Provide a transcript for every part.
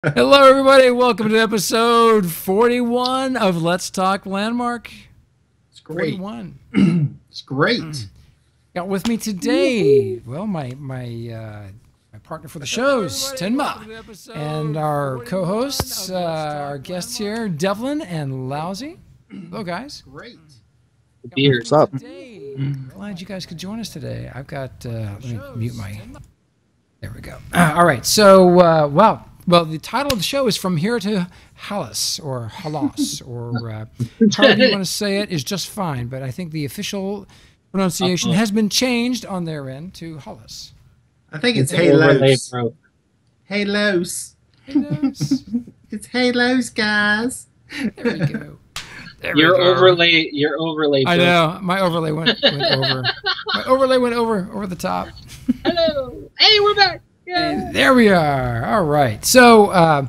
Hello, everybody. Welcome to episode 41 of Let's Talk Landmark. It's great. 41. It's great. Got with me today, well, my partner for the shows, Tenma, and our co-hosts, our guests here, Devlin and Lousy. Hello, guys. Great. What's up? Glad you guys could join us today. I've got, let me mute my, there we go. All right, so, wow. Well, the title of the show is From Here to Halas, or Halas, or however you want to say it is just fine, but I think the official pronunciation has been changed on their end to Halas. I think it's Halos. Halos. Halos. It's Halos, guys. There we go. Your overlay. I know. My overlay went over. My overlay went over the top. Hello. Hey, we're back. And there we are. All right. So, and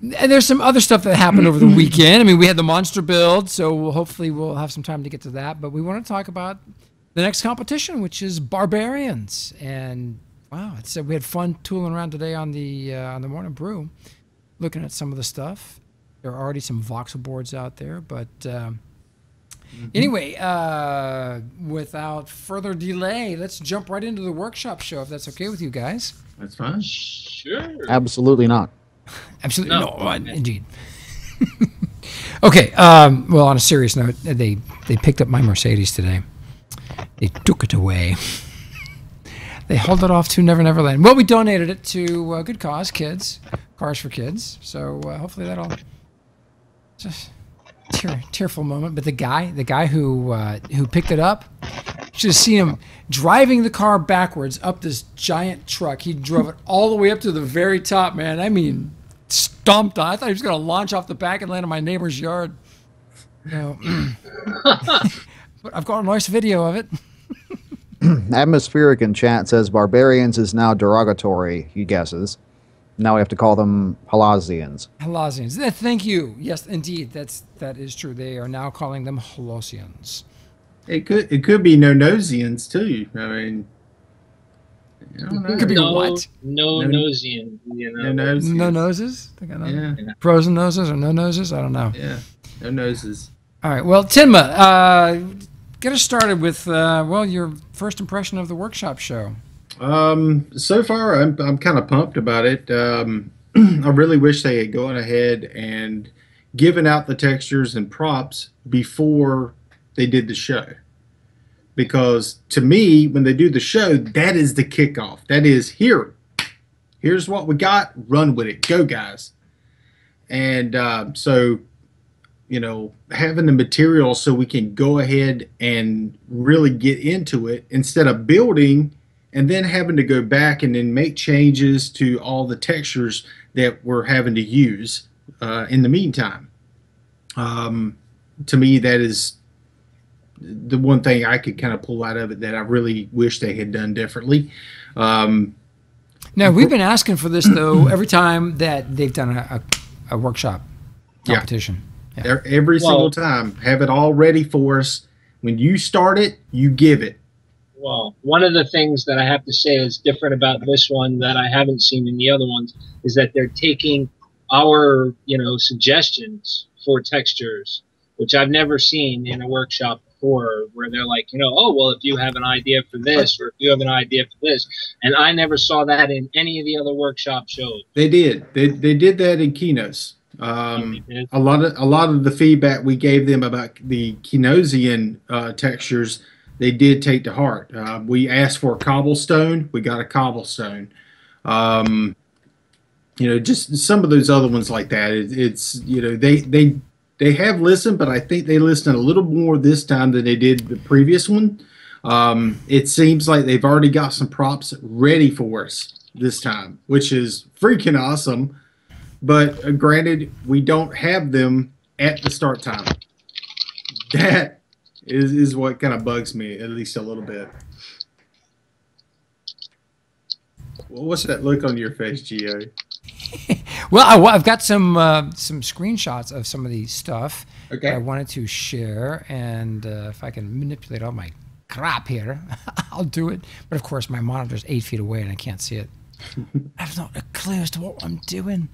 there's some other stuff that happened over the weekend. I mean, we had the monster build, so hopefully we'll have some time to get to that. But we want to talk about the next competition, which is Barbarians. And wow, we had fun tooling around today on the morning brew, looking at some of the stuff. There are already some voxel boards out there, but anyway, without further delay, let's jump right into the workshop show, if that's okay with you guys. That's fine. Sure. Absolutely Absolutely not. Indeed. Okay. Well, on a serious note, they picked up my Mercedes today. They took it away. They hauled it off to Never Never Land. Well, we donated it to a good cause, Cars for Kids. So hopefully that'll just tearful moment. But the guy who picked it up, you should have seen him driving the car backwards up this giant truck. He drove it all the way up to the very top, man. I mean, stomped on. I thought he was going to launch off the back and land in my neighbor's yard. No. But I've got a nice video of it. Atmospheric in chat says Barbarians is now derogatory, he guesses. Now we have to call them Halasians. Halasians. Thank you. Yes, indeed. That is true. They are now calling them Halosians. It could be no-nosians too. I mean, I don't know. It could be what? No-nosian. You know? No-nosians. No noses? Yeah. Pros and noses or no noses? I don't know. Yeah. No noses. All right. Well, Tinma, get us started with your first impression of the workshop show. So far, I'm kind of pumped about it. I really wish they had gone ahead and given out the textures and props before they did the show. Because to me, when they do the show, that is the kickoff. That is, here's what we got, run with it, go guys. And so, having the material so we can go ahead and really get into it instead of building and then having to go back and then make changes to all the textures that we're having to use in the meantime. To me, that is the one thing I could kind of pull out of it that I really wish they had done differently. Now, we've been asking for this, though, every time that they've done a workshop competition. Yeah. Every single time. Have it all ready for us. When you start it, you give it. Well, one of the things that I have to say is different about this one that I haven't seen in the other ones is that they're taking our, suggestions for textures, which I've never seen in a workshop before, where they're like, oh, well, if you have an idea for this, or if you have an idea for this, and I never saw that in any of the other workshop shows. They did. They did that in Keynotes. A lot of the feedback we gave them about the Kinosian textures, they did take to heart. We asked for a cobblestone, we got a cobblestone. Just some of those other ones like that. They have listened, but I think they listened a little more this time than they did the previous one. It seems like they've already got some props ready for us this time, which is freaking awesome. But granted, we don't have them at the start time. That is what kind of bugs me, at least a little bit. Well, what's that look on your face, Gio? Well, I've got some screenshots of some of the stuff that I wanted to share, and if I can manipulate all my crap here, I'll do it. But of course, my monitor's 8 feet away, and I can't see it. I have not a clue as to what I'm doing.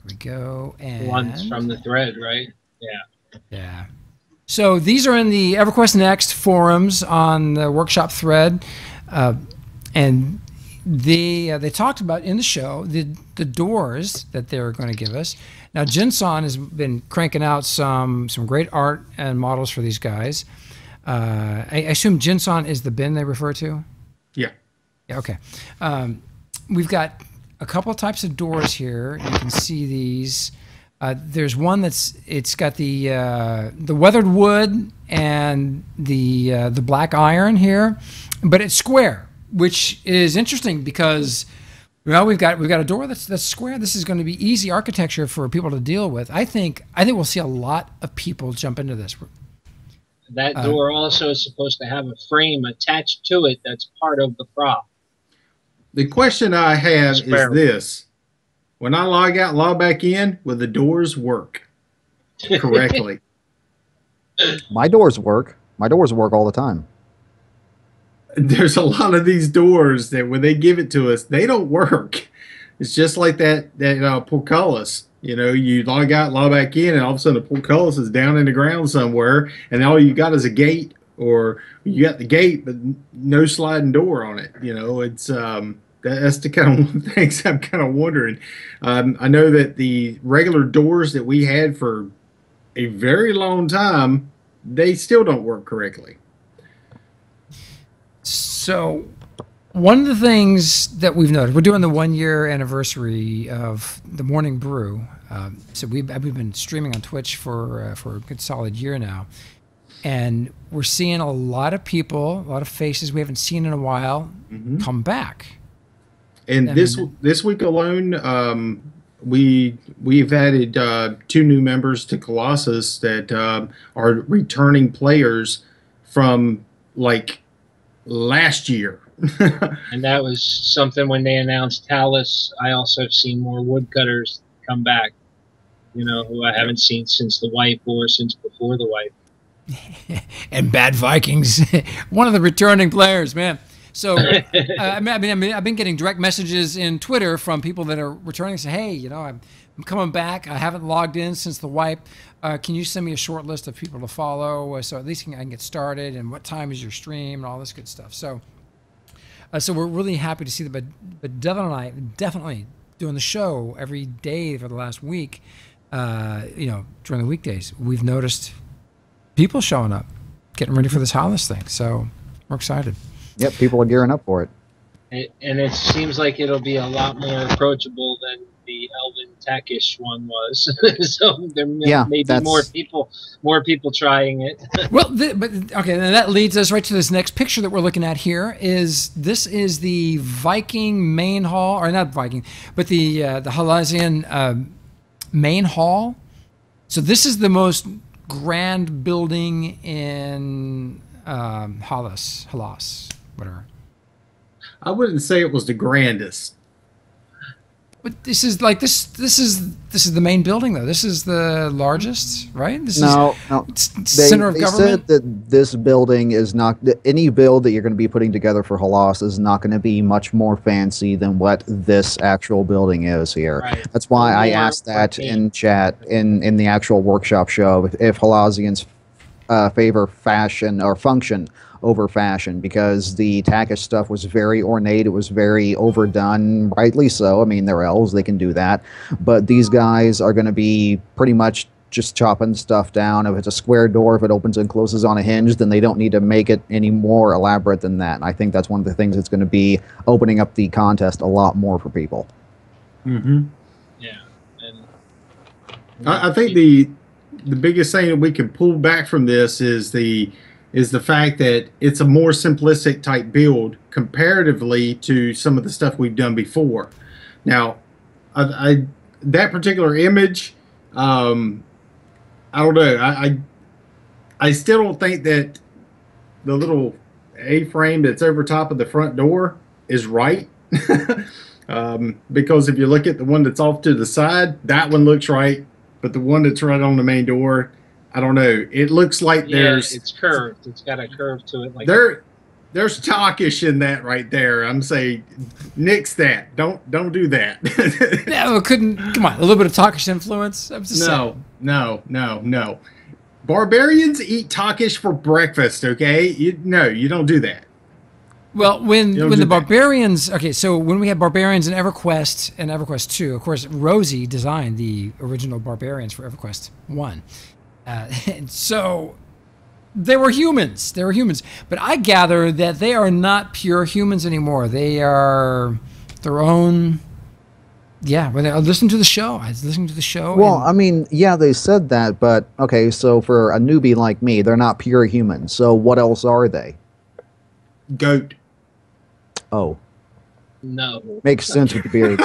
we go. And Ones from the thread, right? Yeah. yeah. So these are in the EverQuest Next forums on the workshop thread, and they talked about in the show the doors that they're going to give us. Now Jinson has been cranking out some great art and models for these guys. I assume Jinson is the bin they refer to. Yeah. Yeah. Okay. We've got a couple of types of doors here. You can see these. There's one it's got the weathered wood and the black iron here, but it's square, which is interesting because we've got a door that's square. This is going to be easy architecture for people to deal with. I think we'll see a lot of people jump into this. That door also is supposed to have a frame attached to it that's part of the prop. The question I have is this. When I log out and log back in, will the doors work correctly? My doors work. My doors work all the time. There's a lot of these doors that when they give it to us, they don't work. It's just like that portcullis. You know, you log out, log back in, and all of a sudden the portcullis is down in the ground somewhere, and all you got is a gate, or you got the gate but no sliding door on it. You know, it's that's the kind of things I'm kind of wondering. I know that the regular doors that we had for a very long time, they still don't work correctly. So one of the things that we've noticed, we're doing the 1-year anniversary of the Morning Brew. So we've been streaming on Twitch for a good solid year now. And we're seeing a lot of people, a lot of faces we haven't seen in a while come back. And this week alone, we've added 2 new members to Colossus that are returning players from like last year. And that was something when they announced Halas. I also have seen more woodcutters come back, you know, who I haven't seen since the wipe or since before the wipe. And Bad Vikings, one of the returning players, man. So I've been getting direct messages in Twitter from people that are returning, saying, "Hey, you know, I'm coming back. I haven't logged in since the wipe. Can you send me a short list of people to follow so at least I can get started? And what time is your stream and all this good stuff." So we're really happy to see that. But Devin and I definitely doing the show every day for the last week. You know, during the weekdays, we've noticed people showing up, getting ready for this Halas thing. So we're excited. Yep, people are gearing up for it. And it seems like it'll be a lot more approachable than the Elven Techish one was. So there may be more people trying it. Well, but okay, then that leads us right to this next picture that we're looking at here. This is the Viking main hall, or not Viking, but the Halasian main hall. So this is the most grand building in Halas, whatever. I wouldn't say it was the grandest. But this is like this is the main building though. This is the largest, right? This no. It's center of government. Said that this building is not any build that you're going to be putting together for Halas is not going to be much more fancy than what this actual building is here. Right. That's why I asked that in chat in the actual workshop show if Halasians favor fashion or function over fashion, because the Takish stuff was very ornate. It was very overdone, rightly so. I mean, they're elves, they can do that. But these guys are going to be pretty much just chopping stuff down. If it's a square door, if it opens and closes on a hinge, then they don't need to make it any more elaborate than that. And I think that's one of the things that's going to be opening up the contest a lot more for people. Mm-hmm. Yeah. And I think the biggest thing that we can pull back from this is the fact that it's a more simplistic type build comparatively to some of the stuff we've done before. Now, that particular image, I don't know. I still don't think that the little A-frame that's over top of the front door is right. Because if you look at the one that's off to the side, that one looks right, but the one that's right on the main door, I don't know. It looks like there's... it's curved. It's got a curve to it. Like There's talkish in that right there. I'm saying, nix that. Don't do that. Yeah, well, come on, a little bit of talkish influence. I'm just saying. No. Barbarians eat talkish for breakfast. Okay, you don't do that. Well, when the barbarians, okay, so when we had barbarians in EverQuest and EverQuest 2, of course, Rosie designed the original barbarians for EverQuest 1. And so they were humans. They were humans. But I gather that they are not pure humans anymore. They are their own. Yeah, when I listened to the show. I was listening to the show. Well, I mean, yeah, they said that, but okay, so for a newbie like me, they're not pure humans. So what else are they? Goat. Oh. No. Makes sense with the beards.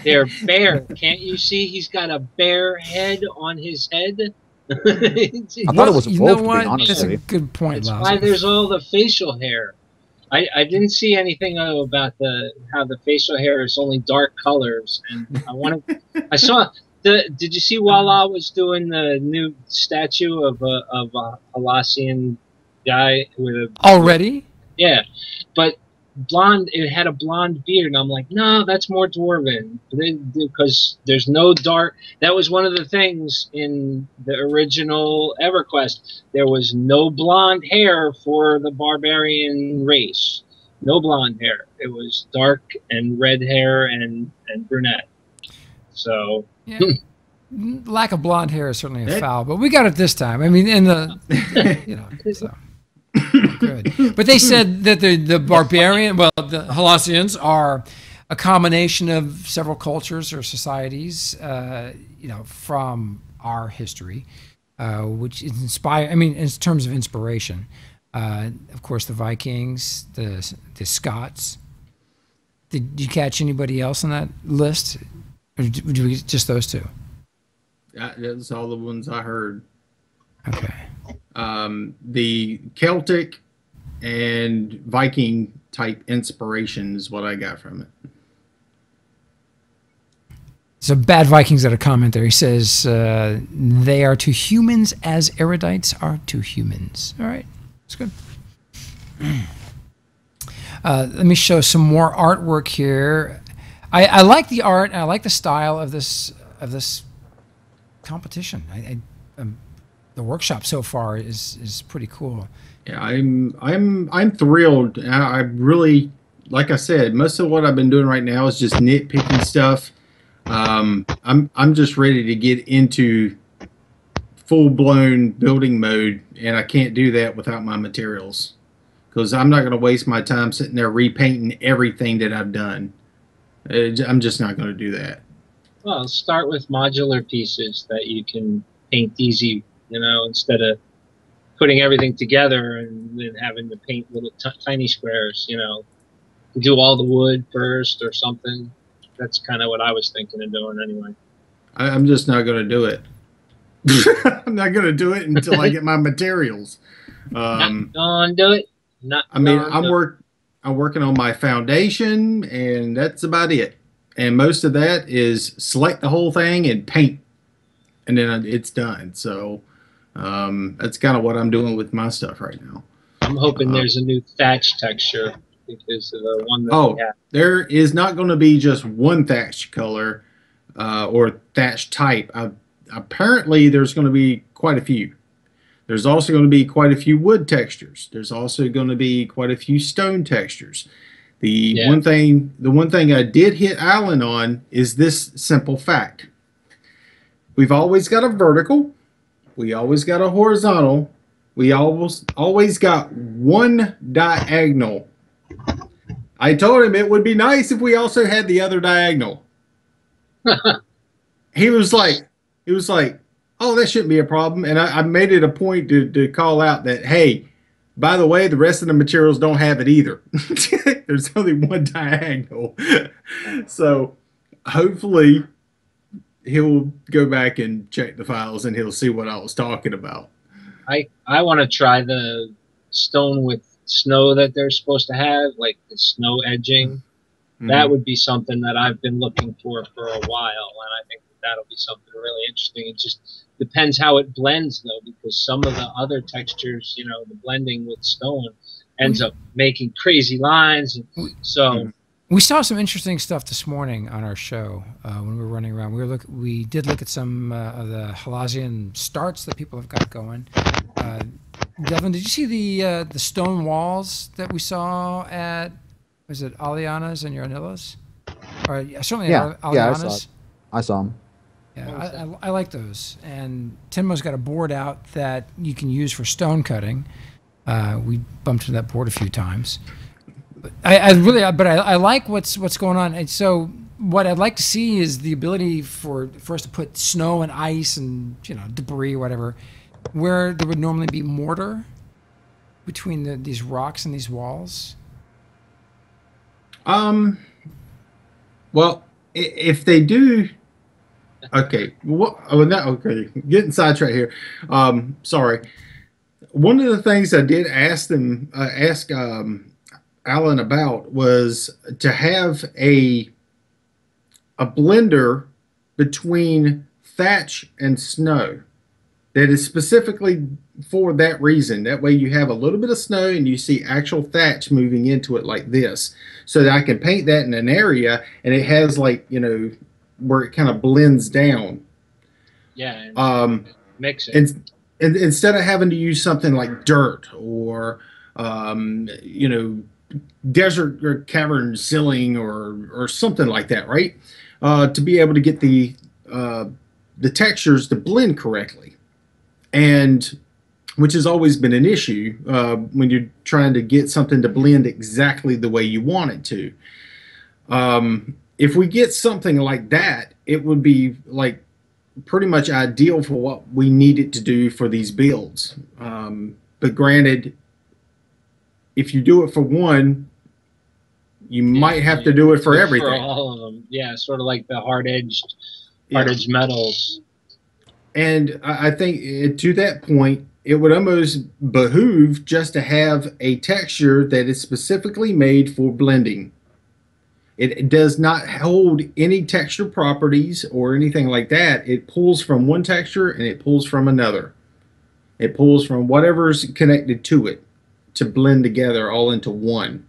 They're bear. Can't you see he's got a bear head on his head? I thought it was a wolf, to be honest That's with a you. good point, That's Lazo. why there's all the facial hair. I didn't see anything about how the facial hair is only dark colors, and I saw Did you see Walla was doing the new statue of a Halasian guy with a Already? Yeah, but blonde. It had a blonde beard, and I'm like, no, that's more dwarven because there's no dark. That was one of the things in the original EverQuest. There was no blonde hair for the barbarian race. No blonde hair. It was dark and red hair and brunette. So yeah. Lack of blonde hair is certainly a foul, but we got it this time. I mean, in the so. Good. But they said that the barbarian, well, the Halasians are a combination of several cultures or societies, from our history, which is inspired. I mean, in terms of inspiration, of course, the Vikings, the Scots. Did you catch anybody else on that list, or just those two? That's all the ones I heard. Okay. The Celtic and Viking type inspiration is what I got from it. So Bad Vikings got a comment there. He says, they are to humans as erudites are to humans. All right. That's good. Let me show some more artwork here. I like the art, and I like the style of this competition. The workshop so far is pretty cool. Yeah, I'm thrilled. I really, like I said, most of what I've been doing right now is just nitpicking stuff. I'm just ready to get into full-blown building mode, and I can't do that without my materials, because I'm not going to waste my time sitting there repainting everything that I've done. I'm just not going to do that. Well, start with modular pieces that you can paint easy, instead of putting everything together and then having to paint little tiny squares, do all the wood first or something. That's kind of what I was thinking of doing anyway. I'm just not going to do it. I'm not going to do it until I get my materials. Not gonna do it. I'm working on my foundation, and that's about it. And most of that is select the whole thing and paint, and then it's done. So that's kind of what I'm doing with my stuff right now. I'm hoping there's a new thatch texture because of the one that we have. There is not going to be just one thatch color or thatch type. Apparently, there's going to be quite a few. There's also going to be quite a few wood textures. There's also going to be quite a few stone textures. The one thing I did hit Alan on is this simple fact. We've always got a vertical. We always got a horizontal. We always got one diagonal. I told him it would be nice if we also had the other diagonal. He was like, oh, that shouldn't be a problem. And I made it a point to call out that, hey, by the way, the rest of the materials don't have it either. There's only one diagonal. So hopefully he'll go back and check the files and he'll see what I was talking about. I want to try the stone with snow that they're supposed to have, like the snow edging. Mm-hmm. That would be something that I've been looking for a while, and I think that'll be something really interesting. It's just Depends how it blends, though, because some of the other textures, you know, the blending with stone ends up making crazy lines. So we saw some interesting stuff this morning on our show when we were running around. We did look at some of the Halasian starts that people have got going. Devin, did you see the stone walls that we saw at, was it Aliana's and Yarnilla's? Or certainly Yeah, Aliana's. I saw them. Yeah, I like those. And Tinmo's got a board out that you can use for stone cutting. We bumped into that board a few times. But I like what's going on. And so what I'd like to see is the ability for us to put snow and ice and debris or whatever where there would normally be mortar between these rocks and these walls. Well, if they do. Okay. Okay. Getting sidetracked here. Sorry. One of the things I did ask Alan about was to have a blender between thatch and snow that is specifically for that reason. That way you have a little bit of snow and you see actual thatch moving into it like this, so that I can paint that in an area and it has where it kind of blends down. Yeah. Mix it. And instead of having to use something like dirt or desert or cavern ceiling or something like that, right? To be able to get the textures to blend correctly, and which has always been an issue when you're trying to get something to blend exactly the way you want it to. If we get something like that, it would be like pretty much ideal for what we need it to do for these builds. But granted, if you do it for one, you might have to do it for everything. For all of them, yeah, sort of like the hard-edged metals. And I think to that point, it would almost behoove just to have a texture that is specifically made for blending. It does not hold any texture properties or anything like that. It pulls from one texture and it pulls from another. It pulls from whatever's connected to it to blend together all into one.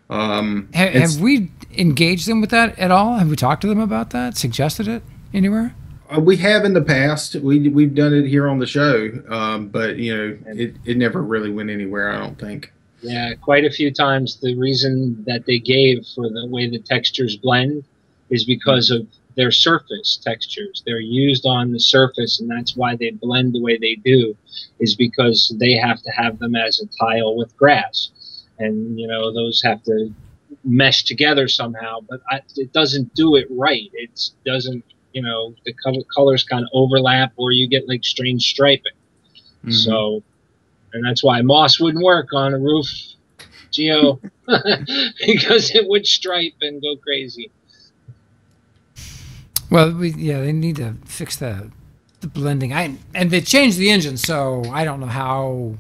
Have we engaged them with that at all? Have we talked to them about that? Suggested it anywhere? We have in the past. We've done it here on the show, but it never really went anywhere, I don't think. Yeah, quite a few times the reason that they gave for the way the textures blend is because of their surface textures. They're used on the surface, and that's why they blend the way they do, is because they have to have them as a tile with grass. And, those have to mesh together somehow, but it doesn't do it right. It doesn't, the colors kind of overlap, or you get like strange striping. Mm-hmm. So, and that's why moss wouldn't work on a roof, Geo, because it would stripe and go crazy. Well, they need to fix the blending. And they changed the engine, so I don't know how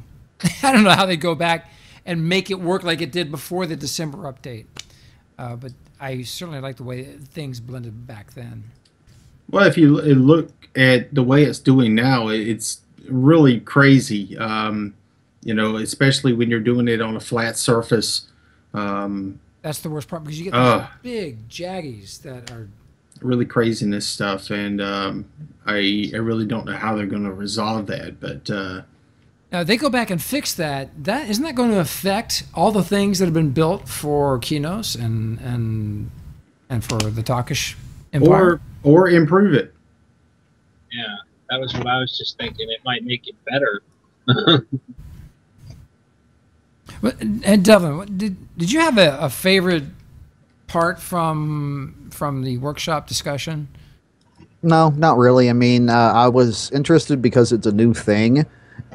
they go back and make it work like it did before the December update. But I certainly like the way things blended back then. Well, if you look at the way it's doing now, it's really crazy. Especially when you're doing it on a flat surface. That's the worst part, because you get these big jaggies that are really craziness stuff, and I really don't know how they're going to resolve that. But now they go back and fix that. Isn't that going to affect all the things that have been built for Kinos and for the Takish Empire, or improve it? Yeah, that was what I was just thinking. It might make it better. And Devin, did you have a favorite part from the workshop discussion? No, not really. I mean, I was interested because it's a new thing,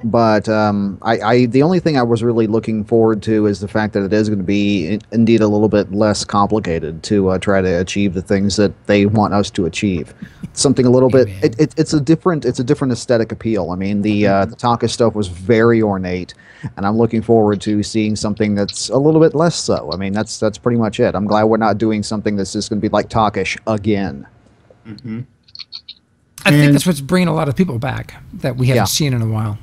but the only thing I was really looking forward to is the fact that it is going to be indeed a little bit less complicated to try to achieve the things that they want us to achieve. Something a little bit. It's a different aesthetic appeal. I mean, the Taka stuff was very ornate, and I'm looking forward to seeing something that's a little bit less so. I mean, that's pretty much it. I'm glad we're not doing something that's just going to be like Takish again. Mm-hmm. I think that's what's bringing a lot of people back that we haven't seen in a while.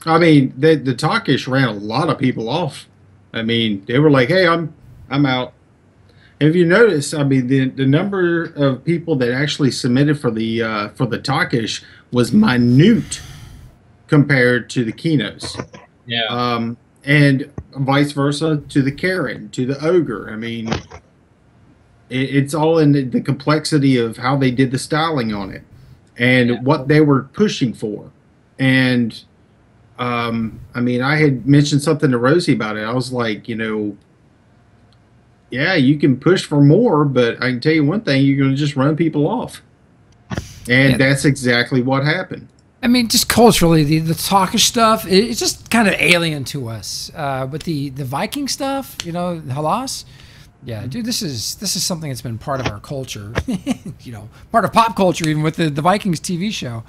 I mean, the Talkish ran a lot of people off. I mean, they were like, "Hey, I'm out." And if you notice, I mean, the number of people that actually submitted for the Talkish was minute compared to the Kinos. Yeah. And vice versa to the Karen, to the Ogre. I mean, it's all in the complexity of how they did the styling on it and what they were pushing for. And I mean, I had mentioned something to Rosie about it. I was like, you know, yeah, you can push for more, but I can tell you one thing, you're going to just run people off. And that's exactly what happened. I mean, just culturally, the Talkish stuff, it's just kind of alien to us. But the Viking stuff, you know, Halas, yeah, dude, this is something that's been part of our culture, you know, part of pop culture, even with the Vikings TV show.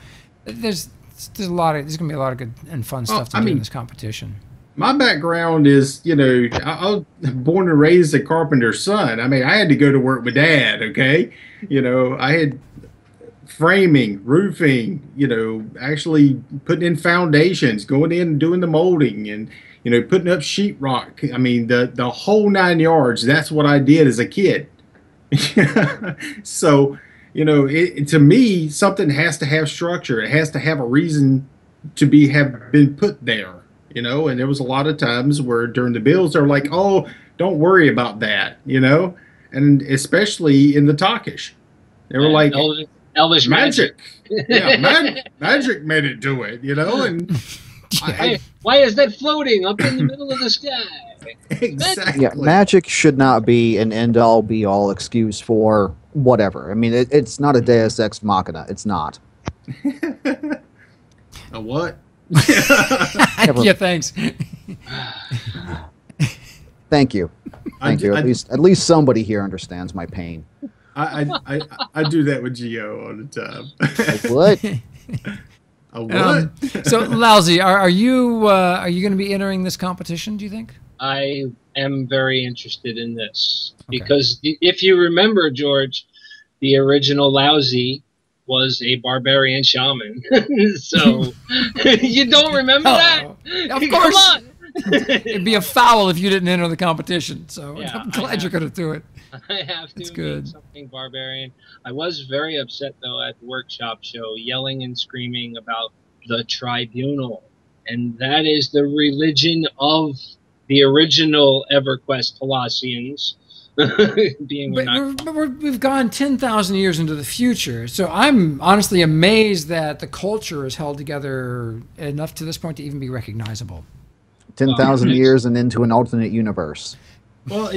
There's gonna be a lot of good and fun stuff to do in this competition. My background is, you know, I was born and raised a carpenter's son. I mean, I had to go to work with Dad. Okay, you know, I had framing, roofing, you know, actually putting in foundations, going in and doing the molding, and you know, putting up sheetrock. I mean, the whole 9 yards. That's what I did as a kid. So, you know, to me, something has to have structure. It has to have a reason to have been put there. You know, and there was a lot of times where during the builds they're like, "Oh, don't worry about that," you know, and especially in the Talkish, they were like, Elvish magic. Yeah, magic made it do it, you know, and why is that floating up in the middle of the sky? Exactly. Yeah, magic should not be an end-all, be-all excuse for whatever. I mean, it's not a Deus Ex Machina. It's not. A what? Yeah, thanks. Thank you. Thank you. At least somebody here understands my pain. I do that with Gio all the time. Like what? A what? So, Lousy, are you going to be entering this competition, do you think? I am very interested in this because if you remember, George, the original Lousy was a barbarian shaman. So you don't remember that? Of course. Come on. It'd be a foul if you didn't enter the competition. So yeah, I'm glad you're going to do it. I have to That's good. make something barbarian. I was very upset though at the workshop show, yelling and screaming about the tribunal, and that is the religion of the original EverQuest Halasians. We've gone 10,000 years into the future, so I'm honestly amazed that the culture is held together enough to this point to even be recognizable. 10,000 years and into an alternate universe. Well,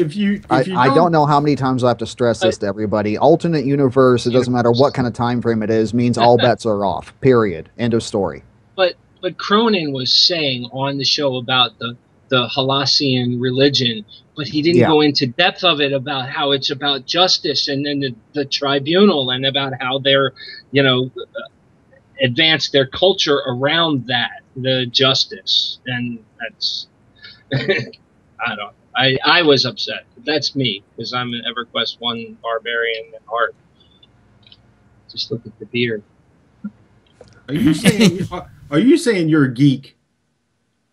I don't know how many times I have to stress this to everybody. Alternate universe, it doesn't matter what kind of time frame it is, means all bets are off. Period. End of story. But Cronin was saying on the show about the Halasian religion, but he didn't go into depth of it about how it's about justice and then the tribunal and about how they're, you know, advanced their culture around that, the justice. And that's, I was upset. That's me, because I'm an EverQuest 1 barbarian at heart. Just look at the beard. Are you saying you're a geek?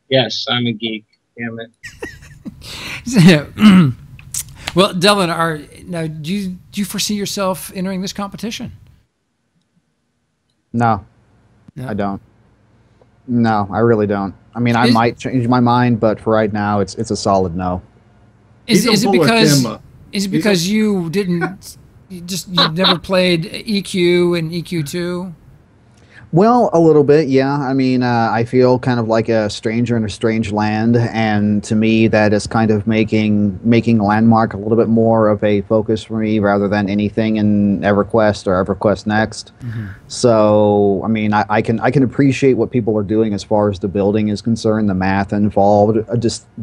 Yes, I'm a geek. Damn it. Well, Delvin, now do you foresee yourself entering this competition? No, I don't. No, I really don't. I mean, I might change my mind, but for right now, it's a solid no. Is it because you never played EQ and EQ2? Well, a little bit, yeah. I mean, I feel kind of like a stranger in a strange land, and to me, that is kind of making Landmark a little bit more of a focus for me rather than anything in EverQuest or EverQuest Next. Mm-hmm. So, I mean, I can appreciate what people are doing as far as the building is concerned, the math involved,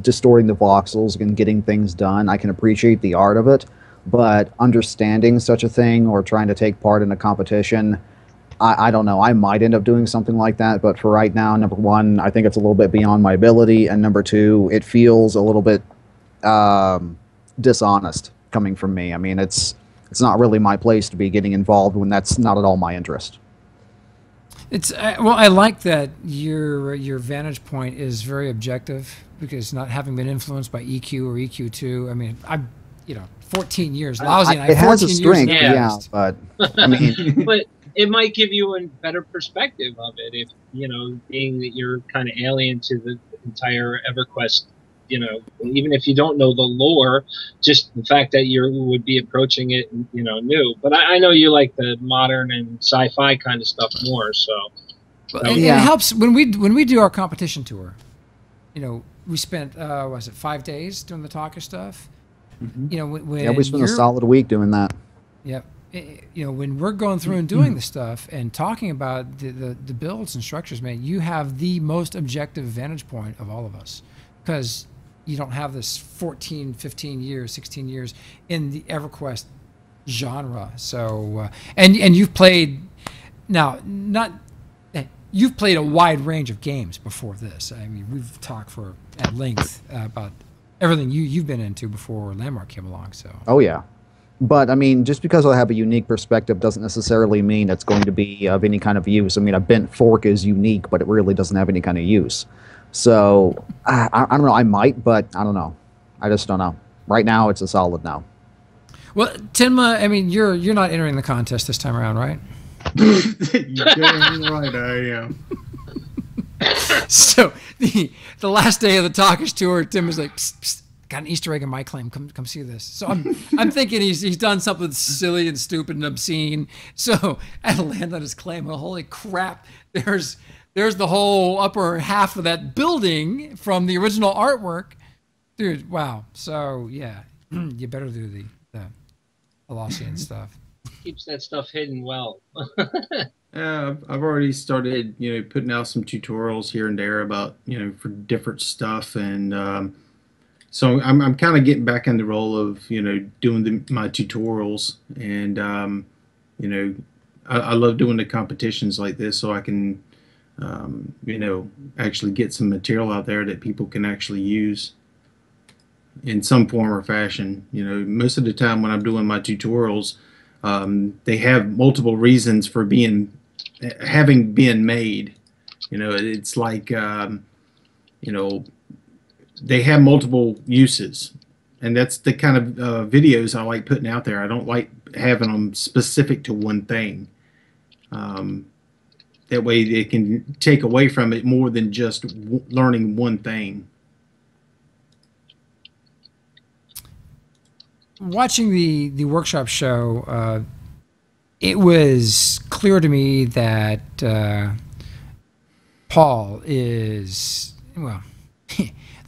distorting the voxels and getting things done. I can appreciate the art of it, but understanding such a thing or trying to take part in a competition, I don't know. I might end up doing something like that, but for right now, number one, I think it's a little bit beyond my ability, and number two, it feels a little bit dishonest coming from me. I mean, it's it's not really my place to be getting involved when that's not at all my interest. It's well, I like that your vantage point is very objective, because not having been influenced by EQ or EQ2. I mean, I'm 14 years lousy. It has a strength, yeah, but I mean, but it might give you a better perspective of it if being that you're kind of alien to the entire EverQuest. Even if you don't know the lore, just the fact that you would be approaching it, new. But I know you like the modern and sci-fi kind of stuff more. So, well, it helps when we do our competition tour. We spent was it 5 days doing the talker stuff. Mm-hmm. We spent a solid week doing that. Yep. When we're going through and doing the stuff and talking about the builds and structures, man, you have the most objective vantage point of all of us, because you don't have this 14, 15 years, 16 years in the EverQuest genre. So, and you've played you've played a wide range of games before this. I mean, we've talked at length about everything you've been into before Landmark came along. So. Oh yeah. But, I mean, just because I have a unique perspective doesn't necessarily mean it's going to be of any kind of use. I mean, a bent fork is unique, but it really doesn't have any kind of use. So, I don't know. I might, but I don't know. I just don't know. Right now, it's a solid no. Well, Tinma, I mean, you're not entering the contest this time around, right? You're damn right I am. So, the last day of the Talkers tour, Tim was like, psst, psst. Got an Easter egg in my claim. Come see this. So I'm thinking he's done something silly and stupid and obscene. So I land on his claim. Well, holy crap! There's the whole upper half of that building from the original artwork, dude. Wow. So yeah, you better do the Halasian stuff. Keeps that stuff hidden well. I've already started, putting out some tutorials here and there about, for different stuff, and so I'm kind of getting back in the role of, doing my tutorials, and, I love doing the competitions like this, so I can, actually get some material out there that people can actually use in some form or fashion. Most of the time when I'm doing my tutorials, they have multiple reasons for having been made. It's like, they have multiple uses, and that's the kind of videos I like putting out there. I don't like having them specific to one thing. That way they can take away from it more than just learning one thing. Watching the workshop show, it was clear to me that Paul is, well,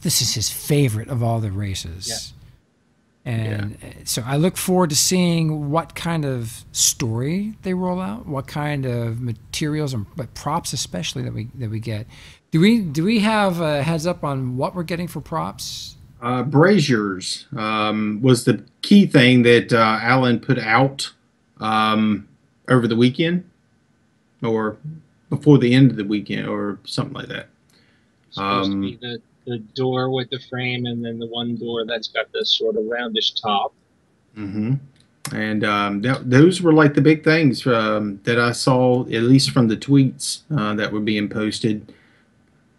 this is his favorite of all the races. Yeah. And so I look forward to seeing what kind of story they roll out, what kind of materials and props especially that we get. Do we have a heads up on what we're getting for props? Braziers was the key thing that Alan put out over the weekend, or before the end of the weekend, or something like that. Supposed to be the door with the frame, and then the one door that's got this sort of roundish top. Mm-hmm. And those were like the big things that I saw, at least from the tweets that were being posted.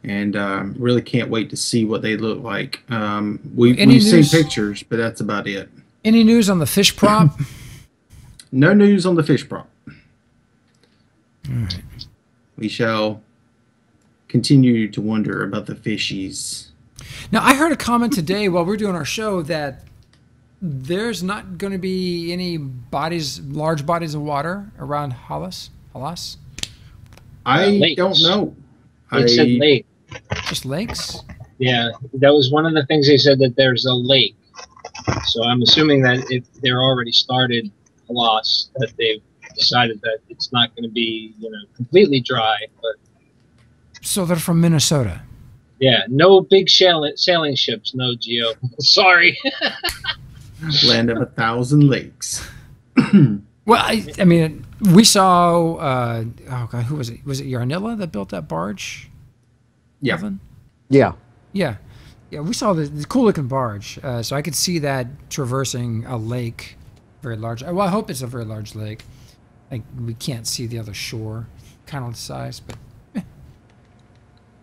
And really can't wait to see what they look like. We've seen pictures, but that's about it. Any news on the fish prop? No news on the fish prop. All right. We shall continue to wonder about the fishies. Now, I heard a comment today while we're doing our show that there's not going to be any large bodies of water around Halas. I don't know. It said lake. Just lakes? Yeah, that was one of the things they said, that there's a lake. So I'm assuming that if they're already started Halas, that they've decided that it's not going to be, completely dry. But so they're from Minnesota. Yeah, no big sailing ships, no, Geo. Sorry. Land of 1,000 lakes. Well, I mean, we saw. Oh God, who was it? Was it Yarnilla that built that barge? Yeah. Evan? Yeah. Yeah. We saw the cool looking barge. So I could see that traversing a lake very large. Well, I hope it's a very large lake. Like we can't see the other shore, kind of the size, but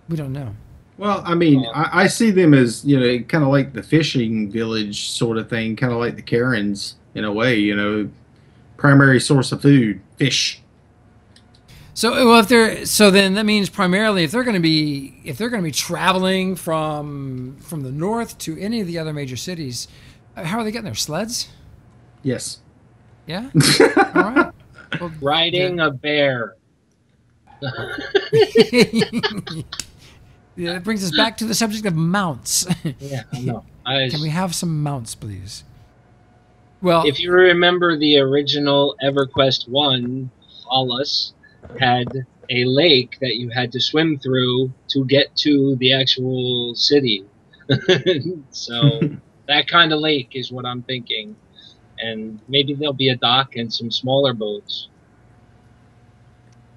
we don't know. Well, I mean, I see them as, kind of like the fishing village sort of thing, kind of like the Karens in a way, primary source of food, fish. So, well, then that means primarily if they're going to be traveling from the north to any of the other major cities, how are they getting there? Sleds? Yes. Yeah. All right. Well, Riding a bear. Yeah, it brings us back to the subject of mounts. Yeah, no. Can we have some mounts, please? Well, if you remember the original EverQuest 1, Halas had a lake that you had to swim through to get to the actual city. So that kind of lake is what I'm thinking. And maybe there'll be a dock and some smaller boats.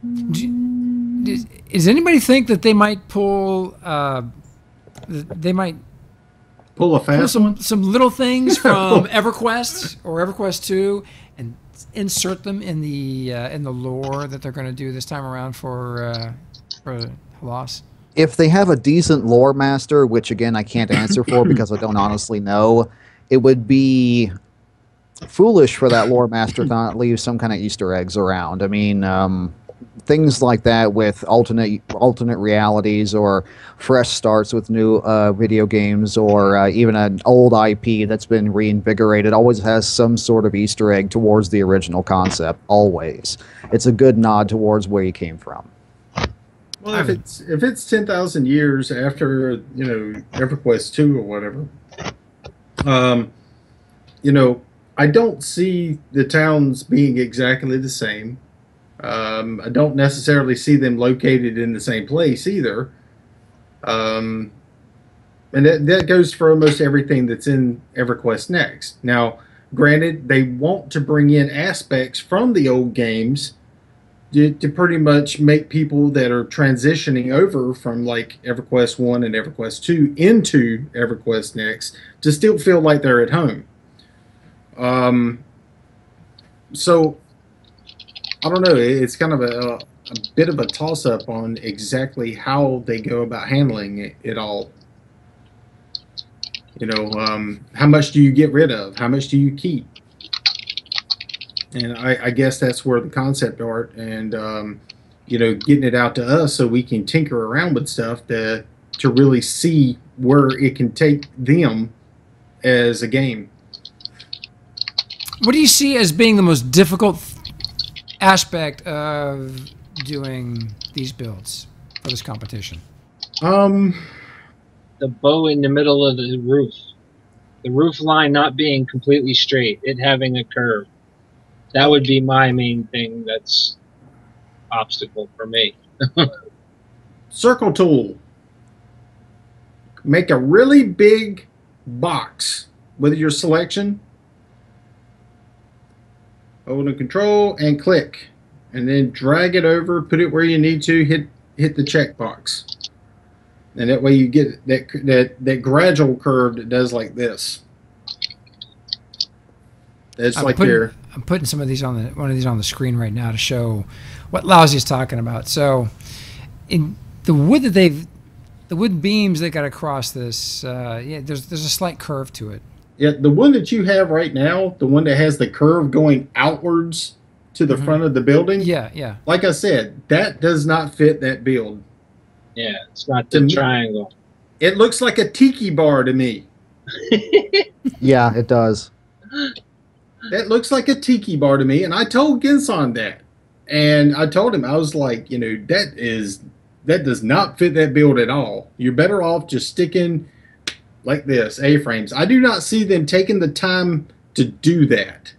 Does anybody think that they might pull? They might pull a fast one? Some little things from EverQuest or EverQuest 2 and insert them in the lore that they're going to do this time around for Halas. If they have a decent lore master, which again I can't answer for because I don't honestly know, it would be foolish for that lore master to not leave some kind of Easter eggs around. I mean, things like that with alternate realities or fresh starts with new video games or even an old IP that's been reinvigorated always has some sort of Easter egg towards the original concept. Always, it's a good nod towards where you came from. Well, if it's 10,000 years after EverQuest 2 or whatever, I don't see the towns being exactly the same. I don't necessarily see them located in the same place either. And that goes for almost everything that's in EverQuest Next. Now, granted, they want to bring in aspects from the old games to pretty much make people that are transitioning over from like EverQuest 1 and EverQuest 2 into EverQuest Next to still feel like they're at home. So I don't know. It's kind of a bit of a toss-up on exactly how they go about handling it all. How much do you get rid of? How much do you keep? And I guess that's where the concept art and getting it out to us so we can tinker around with stuff to really see where it can take them as a game. What do you see as being the most difficult aspect of doing these builds for this competition? The bow in the middle of the roof line not being completely straight, it having a curve. That would be my main thing. That's obstacle for me. Circle tool. Make a really big box with your selection. Hold and control and click, and then drag it over, put it where you need to, hit the check box, and that way you get that gradual curve that does like this. It's I'm putting some of these on one of these on the screen right now to show what Lousy's talking about. So, in the wood the wood beams they got across this, there's a slight curve to it. Yeah, the one that you have right now, the one that has the curve going outwards to the front of the building. Yeah. Like I said, that does not fit that build. Yeah, it's not the triangle. It looks like a tiki bar to me. Yeah, it does. That looks like a tiki bar to me, and I told Ginson that. And I told him, I was like, that does not fit that build at all. You're better off just sticking like this, A-frames. I do not see them taking the time to do that,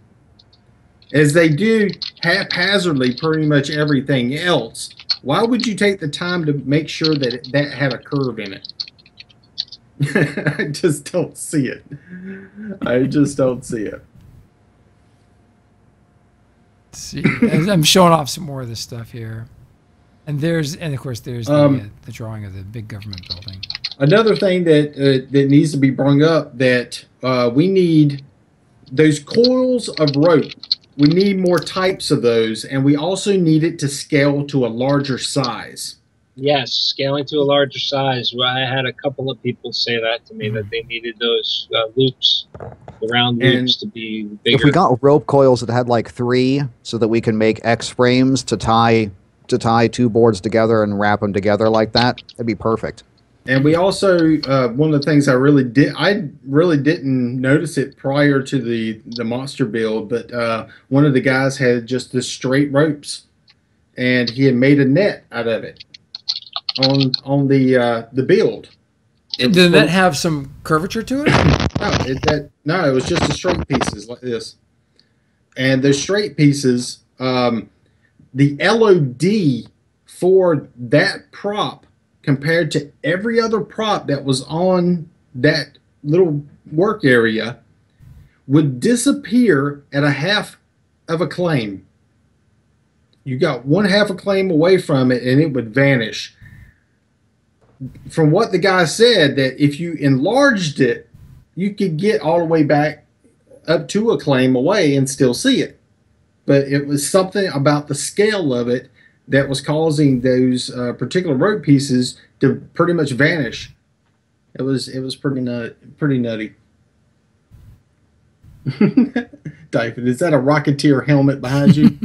as they do haphazardly pretty much everything else. Why would you take the time to make sure that that had a curve in it? I just don't see it. I just don't see it. See, I'm showing off some more of this stuff here, and of course there's the drawing of the big government building. Another thing that needs to be brought up that we need those coils of rope, we need more types of those, and we also need it to scale to a larger size. Yes, scaling to a larger size. Well, I had a couple of people say that to me, that they needed those loops, the round loops, to be bigger. If we got rope coils that had like 3, so that we can make X frames to tie 2 boards together and wrap them together like that, that'd be perfect. And we also, one of the things I really didn't notice it prior to the monster build, but one of the guys had just the straight ropes, and he had made a net out of it on the build. Did that have some curvature to it? No, it was just the straight pieces like this. And the straight pieces, the LOD for that prop compared to every other prop that was on that little work area would disappear at a half of a claim. You got 1/2 a claim away from it and it would vanish. From what the guy said, that if you enlarged it, you could get all the way back up to a claim away and still see it. But it was something about the scale of it that was causing those particular rope pieces to pretty much vanish. It was pretty nutty. David, is that a Rocketeer helmet behind you?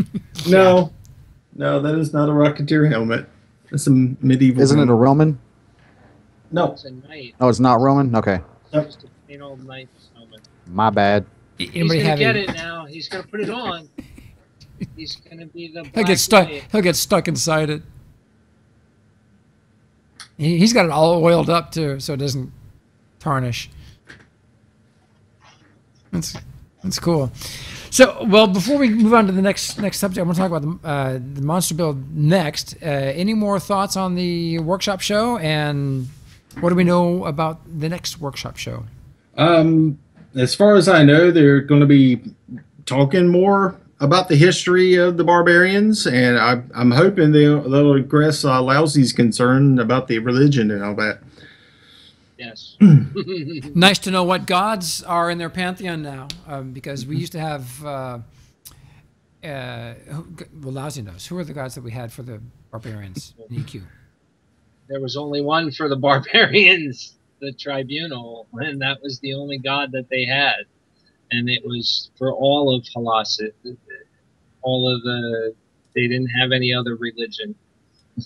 No, that is not a Rocketeer helmet. That's a medieval. Isn't helmet. it a Roman? No. It's a knight. Oh, it's not Roman? Okay. Nope. Just a plain old knight's helmet. My bad. He's Anybody gonna have get any- it now. He's gonna put it on. He's gonna be the. He'll get stuck. He'll get stuck inside it. He's got it all oiled up too, so it doesn't tarnish. That's cool. So, well, before we move on to the next subject, I want to talk about the monster build next. Any more thoughts on the workshop show, and what do we know about the next workshop show? As far as I know, they're going to be talking more about the history of the barbarians, and I'm hoping they'll address Lousy's concern about the religion and all that. Yes. Nice to know what gods are in their pantheon now, because we used to have. Well, Lousy knows. Who are the gods that we had for the barbarians in EQ? There was only one for the barbarians, the tribunal, and that was the only god that they had. And it was for all of Halas. They didn't have any other religion.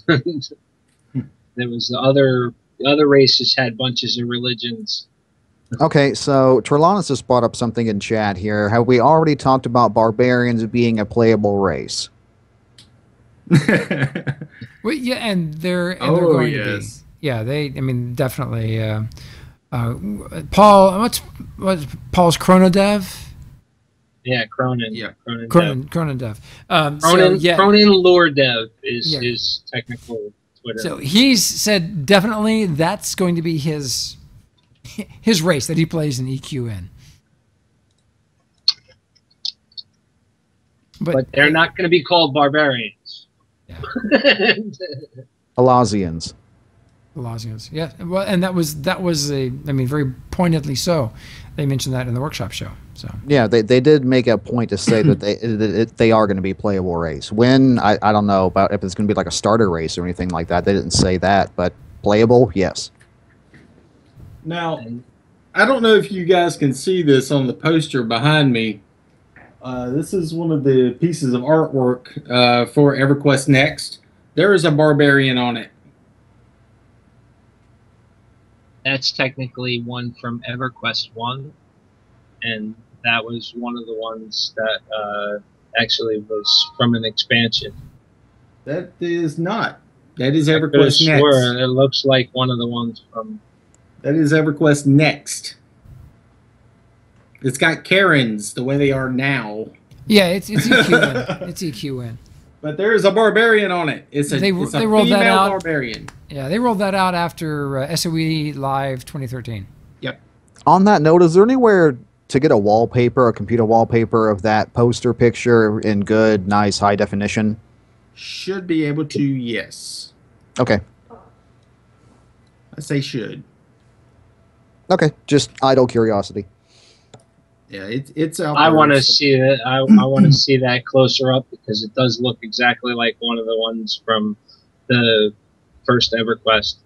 There was the other races had bunches of religions. Okay, so Trelawnus just brought up something in chat here. Have we already talked about barbarians being a playable race? Well, yeah, and they're going to be. yes. Yeah, I mean, definitely. Paul, what's Paul's Chronodev? Yeah, Cronin. Yeah. Chronodev. Cronin Lore Dev is his technical Twitter. So he's said definitely that's going to be his race that he plays in EQ in. But they're not going to be called barbarians. Yeah. Alasians. Colossians. Yeah. Well, and that was very pointedly so. They mentioned that in the workshop show. So yeah, they did make a point to say that they are going to be playable race. When I don't know about if it's going to be like a starter race or anything like that. They didn't say that, but playable, yes. Now, I don't know if you guys can see this on the poster behind me. This is one of the pieces of artwork for EverQuest Next. There is a barbarian on it. That's technically one from EverQuest 1, and that was one of the ones that actually was from an expansion. That is not. That is I could've EverQuest Next. sworn it looks like one of the ones from... That is EverQuest Next. It's got Karens the way they are now. yeah, it's EQ in. It's EQ in. But there is a barbarian on it. It's a They it's a rolled that female out. barbarian. Yeah, they rolled that out after SOE Live 2013. Yep. On that note, is there anywhere to get a computer wallpaper of that poster picture in good, nice, high definition? Should be able to, yes. Okay. I say should. Okay, just idle curiosity. Yeah, it's out I there. want to see it. I want to see that closer up because it does look exactly like one of the ones from the first EverQuest.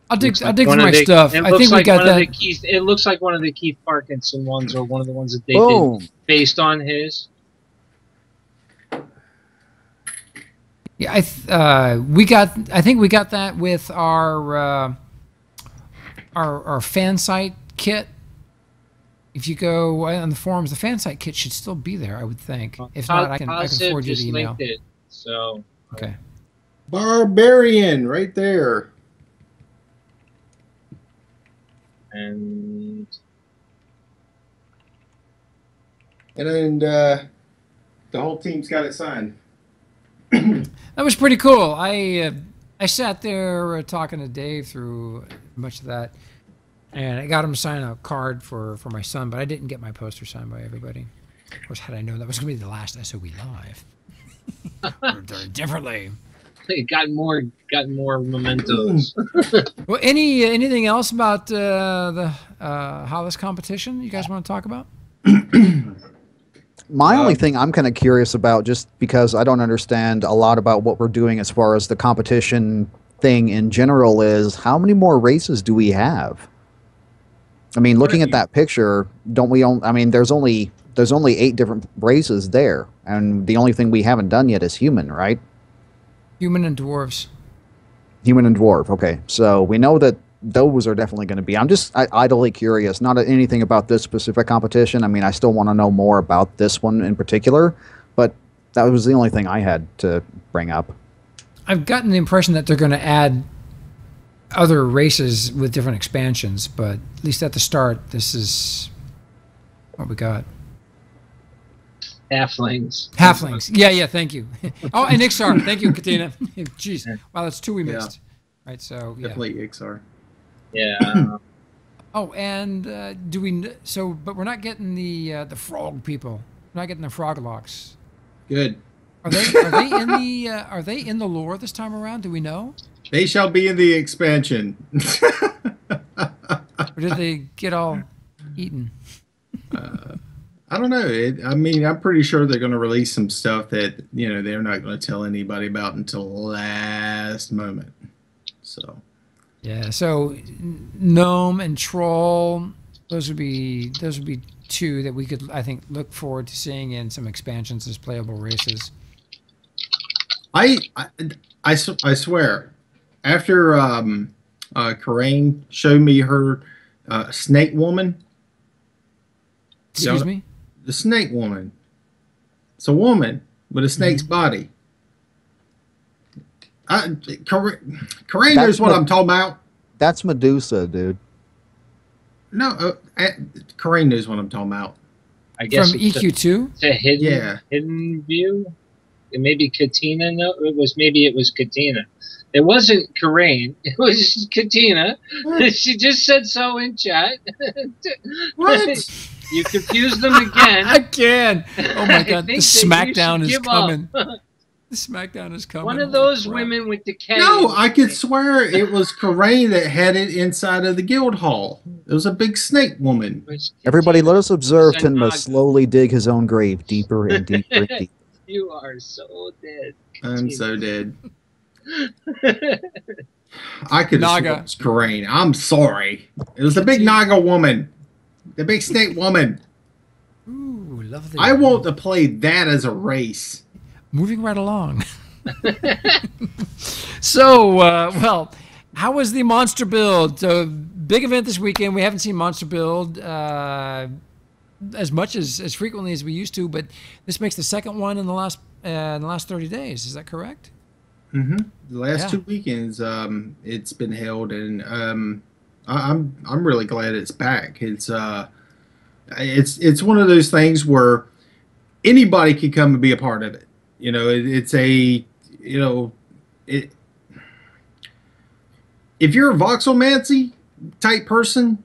I'll dig Like through my stuff. It I looks think we like got one that. of the Keith. It looks like one of the Keith Parkinson ones, or one of the ones that they Boom. did based on his. Yeah, I think we got that with our fan site kit. If you go on the forums, the fan site kit should still be there, I would think. If not, I can forward you the email. Linked it, so okay. Barbarian right there. And then the whole team's got it signed. That was pretty cool. I sat there talking to Dave through much of that, and I got him to sign a card for my son, but I didn't get my poster signed by everybody. Of course, had I known that was going to be the last SOE Live, would have done it differently. it got more mementos. Well, anything else about the Halas competition you guys want to talk about? My only thing I'm kind of curious about, just because I don't understand a lot about what we're doing as far as the competition thing in general, is how many more races do we have? I mean, looking at that picture, don't we? I mean, there's only 8 different races there, and the only thing we haven't done yet is human, right? Human and dwarves. Human and dwarf. Okay, so we know that those are definitely going to be. I'm just idly curious, not anything about this specific competition. I mean, I still want to know more about this one in particular, but that was the only thing I had to bring up. I've gotten the impression that they're going to add other races with different expansions, but at least at the start, this is what we got. Halflings. Yeah, thank you. Oh, and Ixar. Thank you, Katina. Jeez. Wow, that's 2 we missed. Right, so, yeah. Definitely Ixar. Yeah. Oh, and but we're not getting the frog people. We're not getting the frog locks. Good. Are they in the lore this time around? Do we know? They shall be in the expansion. Or did they get all eaten? I don't know. I mean, I'm pretty sure they're going to release some stuff that, they're not going to tell anybody about until the last moment. So. Yeah, so gnome and troll, those would be 2 that we could, I think, look forward to seeing in some expansions as playable races. I swear, after Karain showed me her snake woman. Excuse me? The snake woman. It's a woman with a snake's body. Karain knows what I'm talking about. That's Medusa, dude. No, Karain knows what I'm talking about. I guess from EQ2? It's a hidden view. Maybe Katina. No, it was Katina. It wasn't Karain. It was Katina. She just said so in chat. What? You confused them again. Again. Oh my God! The SmackDown is coming. The SmackDown is coming. One of those women with decay. No, I could swear it was Karain that had it inside of the guild hall. It was a big snake woman. Everybody, let us observe Tenma slowly dig his own grave deeper and deeper and deeper. You are so dead. I'm so dead. I could have sworn it was Karain. I'm sorry. It was the big Naga woman. The big snake woman. Ooh, lovely. I want to play that as a race. Moving right along. So, well, how was the monster build? So, big event this weekend. We haven't seen monster build as much as frequently as we used to, but this makes the second one in the last 30 days. Is that correct? Mm-hmm. The last 2 weekends, it's been held, and I'm really glad it's back. It's one of those things where anybody can come and be a part of it. If you're a voxelmancy type person,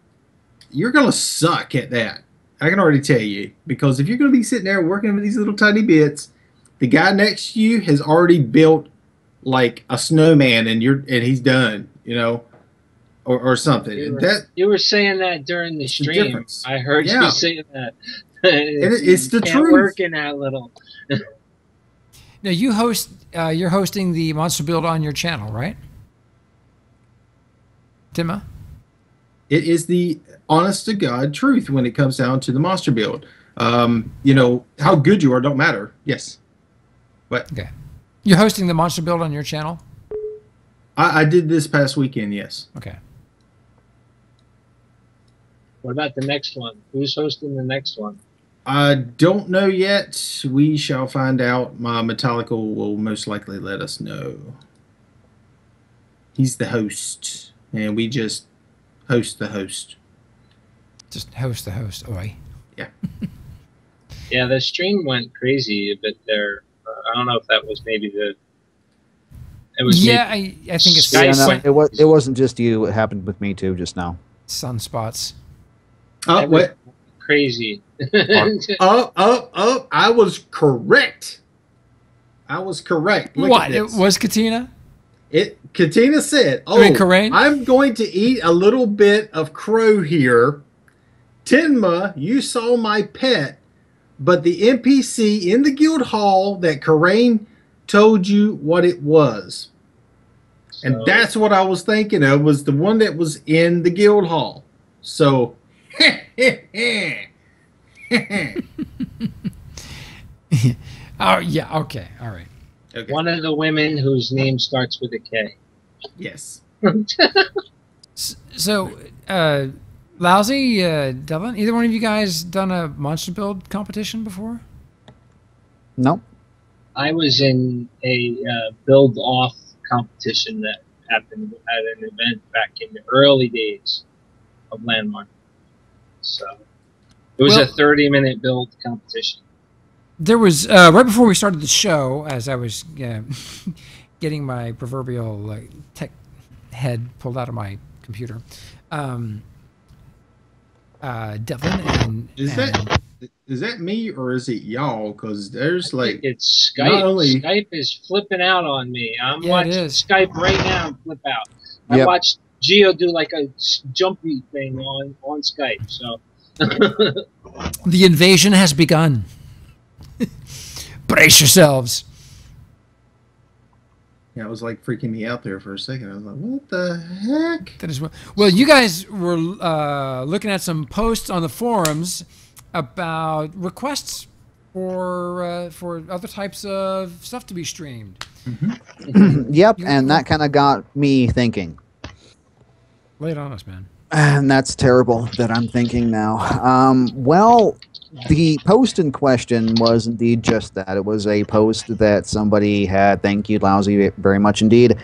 you're gonna suck at that. I can already tell you, because if you're gonna be sitting there working with these little tiny bits, the guy next to you has already built like a snowman, and he's done. or something. You were saying that during the the stream. difference. I heard Yeah. you saying that. It's the can't truth. work in that little. Now you host. You're hosting the Monster Build on your channel, right, Timma? It is the honest to God truth when it comes down to the monster build. You know, how good you are don't matter. Yes. But Okay. You're hosting the Monster Build on your channel? I did this past weekend, yes. Okay. What about the next one? Who's hosting the next one? I don't know yet. We shall find out. My Metallica will most likely let us know. He's the host, and we just host the host. Just host the host. Oi. Yeah. Yeah, the stream went crazy a bit there. I don't know if that was maybe the. It was Yeah, I think it's Skype Yeah, no, went- it wasn't just you. It happened with me too just now. sunspots. Oh, what? crazy. Oh! I was correct. I was correct. Look What? at It this. was Katina? Katina said, I mean, Corain? I'm going to eat a little bit of crow here. Tenma, you saw my pet, but the NPC in the guild hall that Corain told you what it was. And that's what I was thinking of, was the one that was in the guild hall. So, Oh, yeah. Okay. All right. okay. One of the women whose name starts with a K. Yes. So, Lousy, Devlin, either one of you guys done a monster build competition before? No. I was in a build off competition that happened at an event back in the early days of Landmark. So it was a 30-minute build competition. There was, right before we started the show, as I was getting my proverbial tech head pulled out of my computer, Devlin and... Is that me or is it y'all? Because there's like it's Skype. not only Skype is flipping out on me. I'm Yeah, it watching is. Skype right now flip out. I Yep. watched Gio do like a jumpy thing on Skype. So The invasion has begun. Brace yourselves. yeah, it was like freaking me out there for a second. I was like, what the heck? That is well, you guys were looking at some posts on the forums about requests for other types of stuff to be streamed. Yep, and that kind of got me thinking. Lay it on us, man. And that's terrible that I'm thinking now. Well, the post in question was indeed just that. It was a post that somebody had, thank you, Lousy, very much indeed,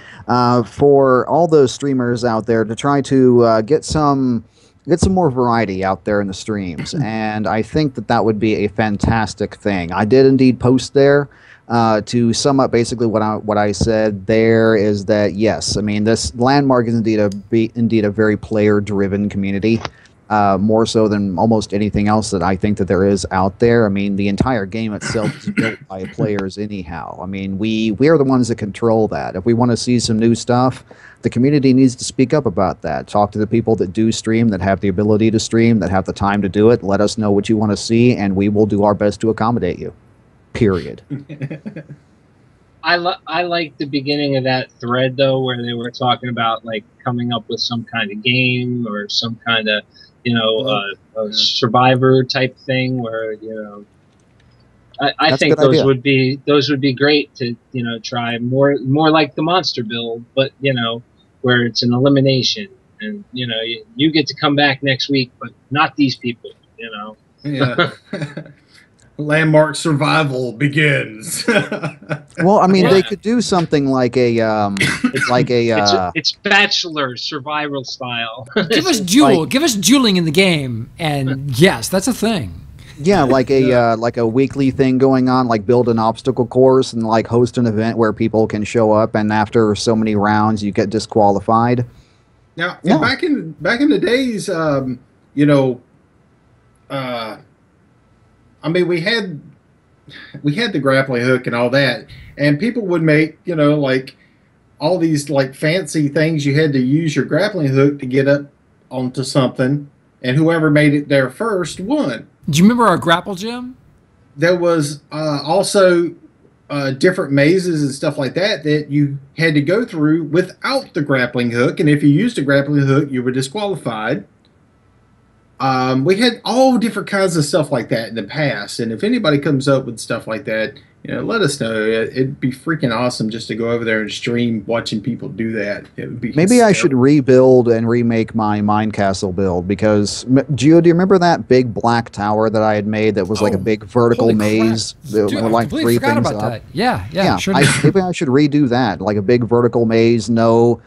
for all those streamers out there to try to get some more variety out there in the streams. And I think that would be a fantastic thing. I did indeed post there. To sum up basically what I said there is that yes, I mean this Landmark is indeed a very player driven community, more so than almost anything else that I think that there is out there. I mean the entire game itself is built by players anyhow. I mean we are the ones that control that. If we want to see some new stuff, the community needs to speak up about that. Talk to the people that do stream, that have the ability to stream, that have the time to do it. Let us know what you want to see, and we will do our best to accommodate you. Period. I like the beginning of that thread though, where they were talking about like coming up with some kind of game or some kind of a survivor type thing where I think those would be great to try more like the monster build, but where it's an elimination and you get to come back next week, but not these people. Yeah. Landmark survival begins. Well, I mean, they could do something like it's Bachelor survival style. Give us give us dueling in the game, and yes, that's a thing. Yeah, like a weekly thing going on, like build an obstacle course and like host an event where people can show up, and after so many rounds, you get disqualified. Now, back in the days, I mean, we had the grappling hook and all that, and people would make, like all these like fancy things you had to use your grappling hook to get up onto something, and whoever made it there first won. Do you remember our grapple gym? There was also different mazes and stuff like that that you had to go through without the grappling hook, and if you used a grappling hook, you were disqualified. We had all different kinds of stuff like that in the past, and if anybody comes up with stuff like that, let us know. It'd be freaking awesome just to go over there and stream watching people do that. It would be maybe I should rebuild and remake my Mine Castle build, because Gio, do you remember that big black tower that I had made that was like a big vertical maze that Dude, were like I completely 3 things forgot about up? that. Yeah, sure. Maybe I should redo that, like a big vertical maze, no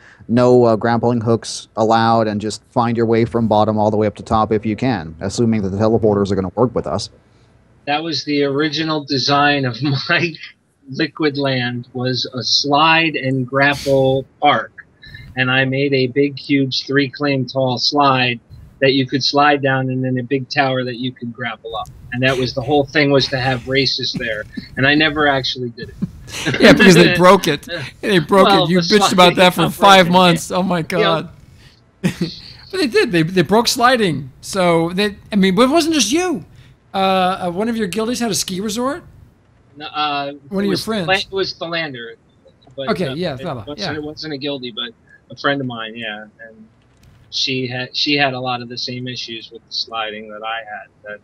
grappling hooks allowed, and just find your way from bottom all the way up to top if you can, assuming that the teleporters are going to work with us. That was the original design of my Liquid Land, was a slide and grapple park. And I made a big, huge 3-claim tall slide that you could slide down, and then a big tower that you could grapple up. And that was the whole thing, was to have races there. And I I actually did it. Yeah, because they broke it. They broke it. You bitched about that for 5 months. Oh my god. Yep. But they did. They broke sliding. So but it wasn't just you. One of your guildies had a ski resort. One of your friends. It was the Lander. But, okay, it wasn't a guildie, but a friend of mine. Yeah, and she had a lot of the same issues with the sliding that I had. That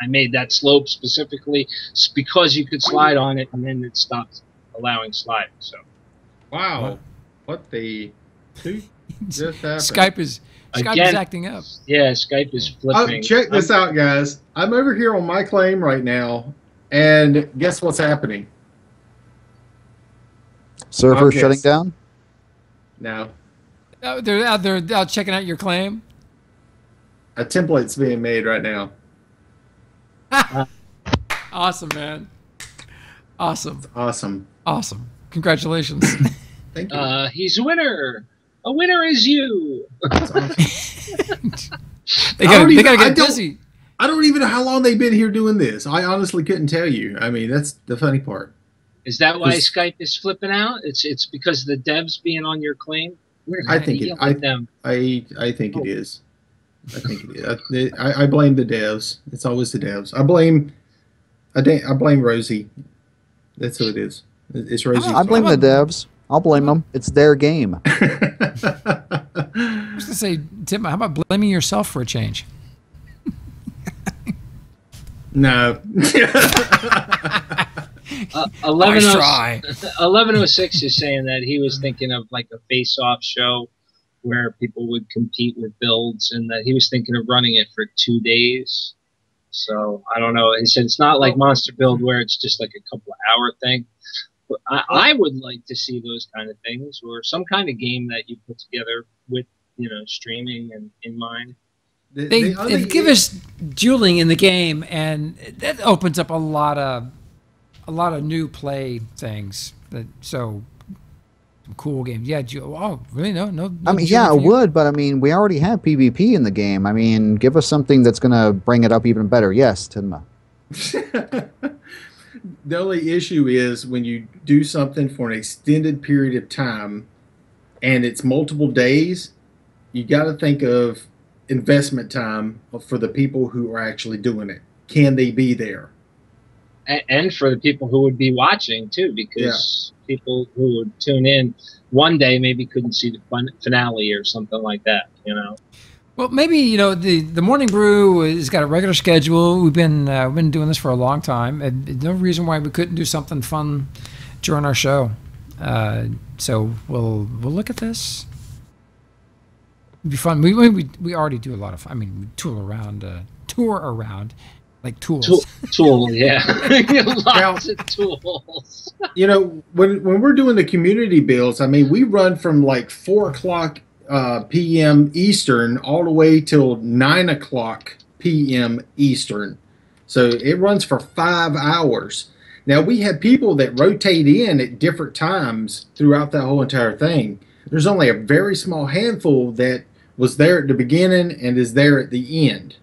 I made that slope specifically because you could slide on it, and then it stopped allowing sliding. So, wow, what the just happened? Skype is acting up. Yeah, Skype is flipping. Check this out, guys. I'm over here on my claim right now, and guess what's happening? Server shutting down? No. They're out checking out your claim. A template's being made right now. Awesome, man. Awesome. Awesome. Congratulations. Thank you. He's a winner. A winner is you. That's awesome. they gotta get busy. I don't even know how long they've been here doing this. I honestly couldn't tell you. I mean, that's the funny part. Is that why Skype is flipping out? It's because of the devs being on your claim? I think it is. I think it is. I blame the devs. It's always the devs. I blame Rosie. That's who it is. It's Rosie. I blame the devs. I'll blame them. It's their game. I was gonna say, Tim, how about blaming yourself for a change? No. 1106 is saying that he was thinking of like a face-off show where people would compete with builds, and that he was thinking of running it for 2 days. So I don't know. He said it's not like Monster Build where it's just like a couple of hour thing. But I would like to see those kind of things, or some kind of game that you put together with streaming and in mind. They give us dueling in the game, and that opens up a lot of new play things. So cool games. Yeah. Oh, really? No. I mean, yeah, it would, but I mean, we already have PvP in the game. I mean, give us something that's going to bring it up even better. Yes, Tinma. The only issue is when you do something for an extended period of time and it's multiple days, you got to think of investment time for the people who are actually doing it. Can they be there? And for the people who would be watching too, because people who would tune in one day maybe couldn't see the finale or something like that, Well, maybe the Morning Brew has got a regular schedule. We've been doing this for a long time, and no reason why we couldn't do something fun during our show. So we'll look at this. It'd be fun. We already do a lot of. I mean, we tour around like tools. Tool, yeah. Lots of tools. When we're doing the community builds, I mean, we run from like 4 o'clock p.m. Eastern all the way till 9 o'clock p.m. Eastern. So it runs for 5 hours. Now, we have people that rotate in at different times throughout that whole entire thing. There's only a very small handful that was there at the beginning and is there at the end.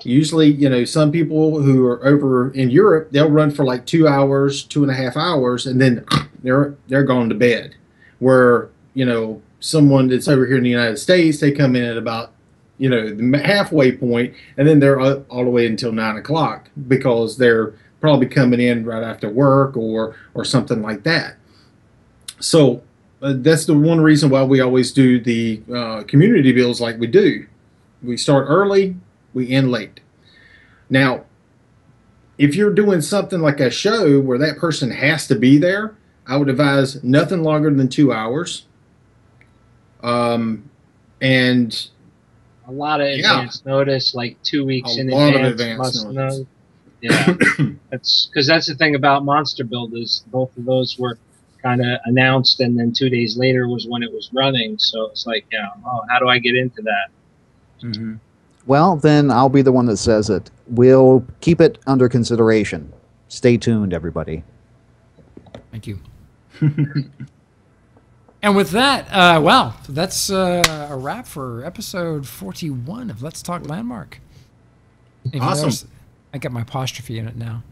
Usually, some people who are over in Europe, they'll run for like 2 hours, 2.5 hours, and then they're going to bed. where, you know, someone that's over here in the United States, they come in at about, you know, the halfway point, and then they're up all the way until 9 o'clock because they're probably coming in right after work or something like that. So that's the one reason why we always do the community builds like we do. We start early, we end late. Now, if you're doing something like a show where that person has to be there, I would advise nothing longer than 2 hours. And a lot of advance notice, like 2 weeks in advance. A lot of advance notice. Yeah, that's the thing about Monster Build is both of those were kind of announced, and then 2 days later was when it was running. So it's like, yeah, oh, how do I get into that? Mm-hmm. Well, then I'll be the one that says it. We'll keep it under consideration. Stay tuned, everybody. Thank you. And with that, well, that's a wrap for episode 41 of Let's Talk Landmark. Awesome. Notice, I got my apostrophe in it now.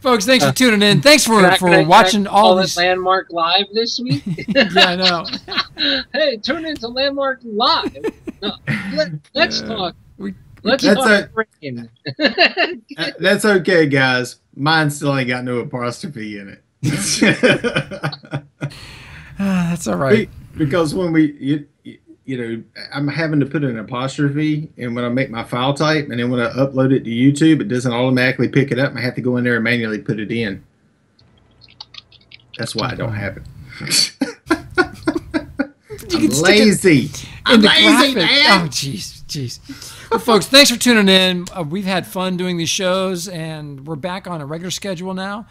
Folks, thanks for tuning in. Thanks for watching all this. Landmark Live this week. Yeah, I know. Hey, tune into Landmark Live. No, let's talk. Let's talk. That's okay, guys. Mine still ain't got no apostrophe in it. That's all right. Because when you know, I'm having to put an apostrophe, and when I make my file type, and then when I upload it to YouTube, it doesn't automatically pick it up. I have to go in there and manually put it in. That's why I don't have it. I'm lazy. I'm lazy, man. Oh, jeez. Well, folks, thanks for tuning in. We've had fun doing these shows, and we're back on a regular schedule now.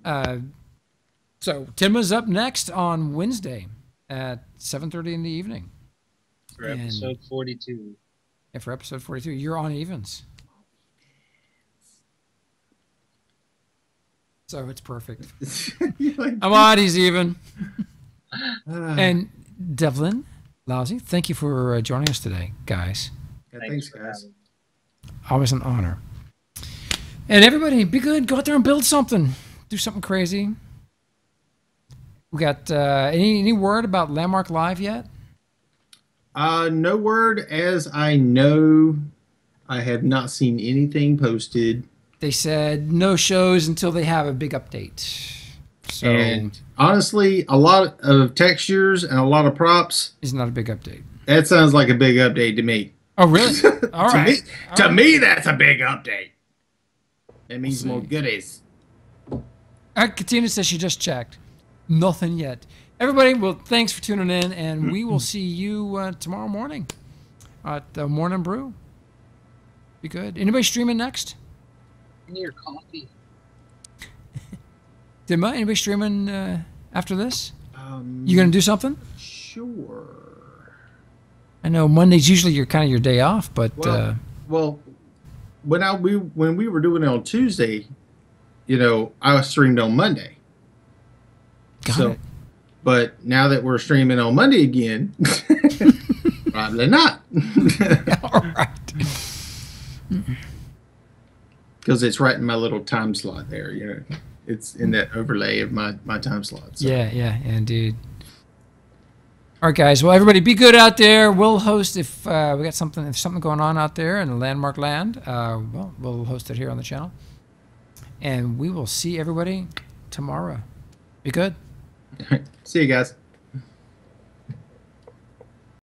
So Timma's up next on Wednesday at 7:30 in the evening. For episode 42. Yeah, for episode 42. You're on evens. So it's perfect. I'm on, he's even. And Devlin, Lousy, thank you for joining us today, guys. Yeah, thanks, guys. Always an honor. And everybody, be good. Go out there and build something. Do something crazy. We got any word about Landmark Live yet? No word, as I know. I have not seen anything posted. They said no shows until they have a big update. So, and honestly, a lot of textures and a lot of props is not a big update. That sounds like a big update to me. Oh, really? All right. To me, that's a big update. That means more goodies. Katina says she just checked. Nothing yet. Everybody, well, thanks for tuning in, and we will see you tomorrow morning at the Morning Brew. Be good. Anybody streaming next? Give me your coffee. Dimma, anybody streaming after this? You gonna do something? Sure. I know Monday's usually your day off, but well, when we were doing it on Tuesday, you know, I streamed on Monday. Got it. But now that we're streaming on Monday again, probably not. All right. Because it's right in my little time slot there, you know. It's in that overlay of my time slot. So. Yeah, indeed. All right, guys. Well, everybody, be good out there. We'll host if we got something going on out there in the Landmark land. Well, we'll host it here on the channel, and we will see everybody tomorrow. Be good. See you guys.